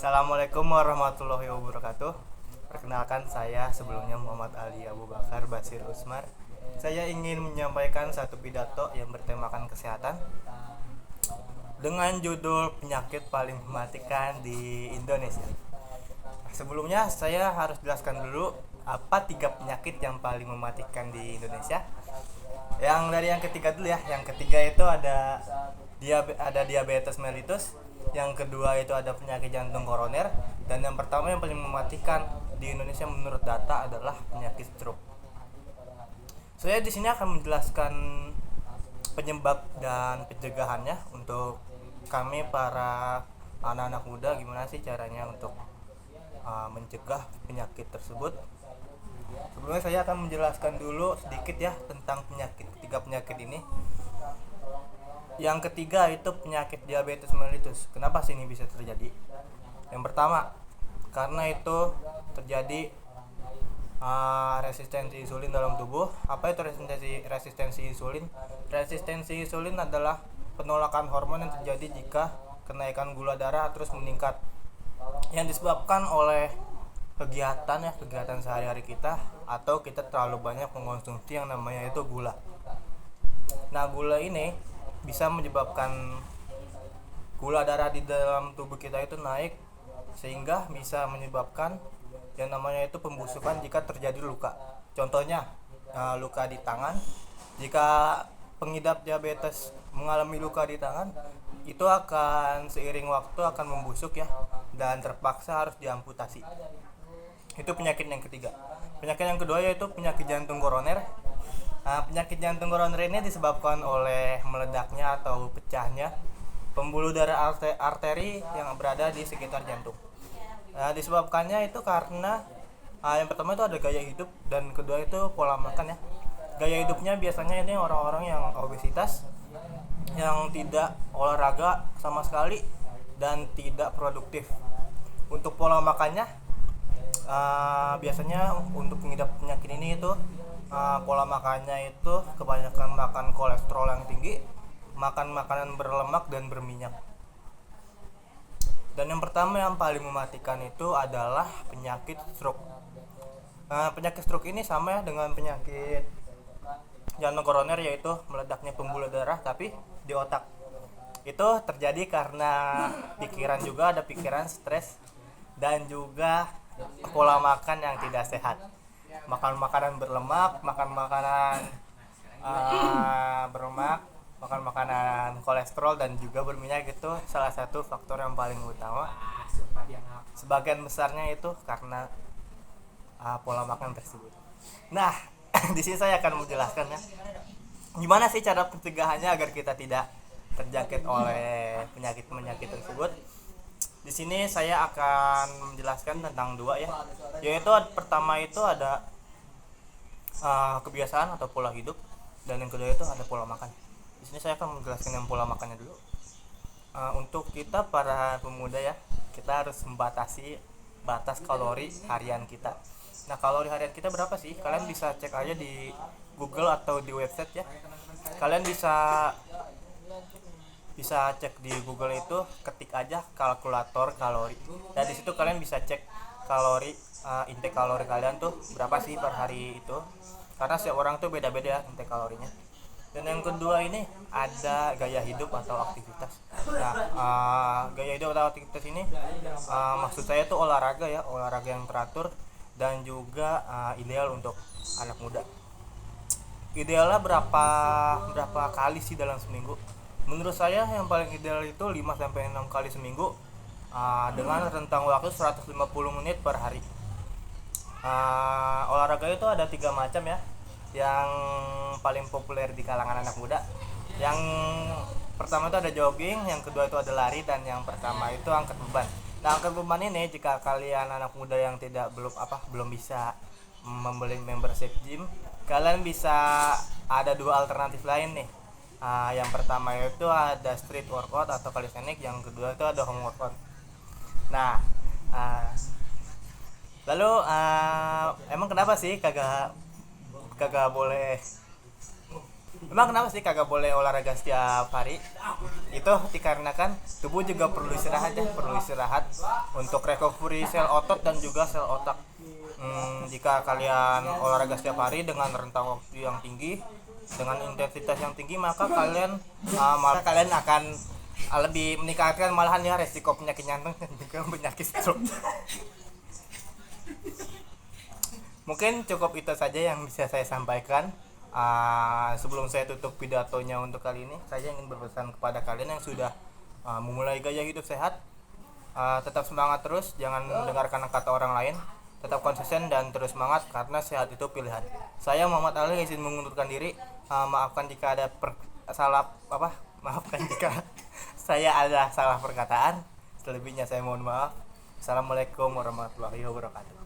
Assalamualaikum warahmatullahi wabarakatuh. Perkenalkan, saya sebelumnya Muhammad Ali Abu Bakar Basir Usmar. Saya ingin menyampaikan satu pidato yang bertemakan kesehatan dengan judul penyakit paling mematikan di Indonesia. Sebelumnya saya harus jelaskan dulu apa 3 penyakit yang paling mematikan di Indonesia. Yang ketiga dulu ya. Yang ketiga itu ada diabetes mellitus, yang kedua itu ada penyakit jantung koroner, dan yang pertama yang paling mematikan di Indonesia menurut data adalah penyakit stroke. Saya di sini akan menjelaskan penyebab dan pencegahannya untuk kami para anak-anak muda, gimana sih caranya untuk mencegah penyakit tersebut. Sebelumnya saya akan menjelaskan dulu sedikit ya tentang tiga penyakit ini. Yang ketiga itu penyakit diabetes mellitus. Kenapa sih ini bisa terjadi? Yang pertama, karena itu terjadi resistensi insulin dalam tubuh. Apa itu resistensi insulin? Resistensi insulin adalah penolakan hormon yang terjadi jika kenaikan gula darah terus meningkat, yang disebabkan oleh kegiatan sehari-hari kita, atau kita terlalu banyak mengkonsumsi yang namanya itu gula. Nah, gula ini bisa menyebabkan gula darah di dalam tubuh kita itu naik, sehingga bisa menyebabkan yang namanya itu pembusukan jika terjadi luka. Contohnya luka di tangan. Jika pengidap diabetes mengalami luka di tangan, itu akan seiring waktu akan membusuk ya, dan terpaksa harus diamputasi. Itu penyakit yang ketiga. Penyakit yang kedua yaitu penyakit jantung koroner. Penyakit jantung koroner ini disebabkan oleh meledaknya atau pecahnya pembuluh darah arteri yang berada di sekitar jantung. Disebabkannya itu karena yang pertama itu ada gaya hidup, dan kedua itu pola makan ya. Gaya hidupnya biasanya ini orang-orang yang obesitas, yang tidak olahraga sama sekali, dan tidak produktif. Untuk pola makannya, biasanya untuk mengidap penyakit ini itu pola makannya itu kebanyakan makan kolesterol yang tinggi, makan makanan berlemak dan berminyak. Dan yang pertama yang paling mematikan itu adalah penyakit stroke. Penyakit stroke ini sama ya dengan penyakit jantung koroner, yaitu meledaknya pembuluh darah tapi di otak. Itu terjadi karena ada pikiran stres, dan juga pola makan yang tidak sehat. Makan makanan berlemak, makan makanan kolesterol dan juga berminyak, itu salah satu faktor yang paling utama. Sebagian besarnya itu karena pola makan tersebut. Nah, di sini saya akan menjelaskan ya, gimana sih cara pencegahannya agar kita tidak terjangkit oleh penyakit tersebut. Di sini saya akan menjelaskan tentang dua ya, yaitu pertama itu ada kebiasaan atau pola hidup, dan yang kedua itu ada pola makan. Di sini saya akan menjelaskan yang pola makannya dulu. Untuk kita para pemuda ya, kita harus membatasi batas kalori harian kita. Nah, kalori harian kita berapa sih? Kalian bisa cek aja di Google atau di website ya. Kalian bisa cek di Google, itu ketik aja kalkulator kalori. Dan di situ kalian bisa cek kalori, intake kalori kalian tuh berapa sih per hari itu. Karena setiap orang tuh beda-beda intake kalorinya. Dan yang kedua ini ada gaya hidup atau aktivitas. Nah, gaya hidup atau aktivitas ini maksud saya tuh olahraga yang teratur dan juga ideal untuk anak muda. Idealnya berapa kali sih dalam seminggu? Menurut saya yang paling ideal itu 5-6 kali seminggu, dengan rentang waktu 150 menit per hari. Olahraga itu ada 3 macam ya, yang paling populer di kalangan anak muda. Yang pertama itu ada jogging, yang kedua itu ada lari, dan yang pertama itu angkat beban. Nah, angkat beban ini jika kalian anak muda yang belum bisa membeli membership gym, kalian bisa ada 2 alternatif lain nih. Yang pertama itu ada street workout atau calisthenics, yang kedua itu ada home workout. Nah, lalu emang kenapa sih kagak boleh Emang kenapa sih kagak boleh olahraga setiap hari? Itu dikarenakan tubuh juga perlu istirahat ya, perlu istirahat untuk recovery sel otot dan juga sel otak. Jika kalian olahraga setiap hari dengan rentang waktu yang tinggi, dengan intensitas yang tinggi, maka kalian akan lebih meningkatkan malahan ya resiko penyakit jantung dan juga penyakit stroke. Mungkin cukup itu saja yang bisa saya sampaikan. Sebelum saya tutup pidatonya untuk kali ini, saya ingin berpesan kepada kalian yang sudah memulai gaya hidup sehat. Tetap semangat terus, jangan dengarkan kata orang lain. Tetap konsisten dan terus semangat karena sehat itu pilihan. Saya Muhammad Ali izin mengundurkan diri. Maafkan jika ada maafkan jika saya ada salah perkataan. Selebihnya saya mohon maaf. Assalamualaikum warahmatullahi wabarakatuh.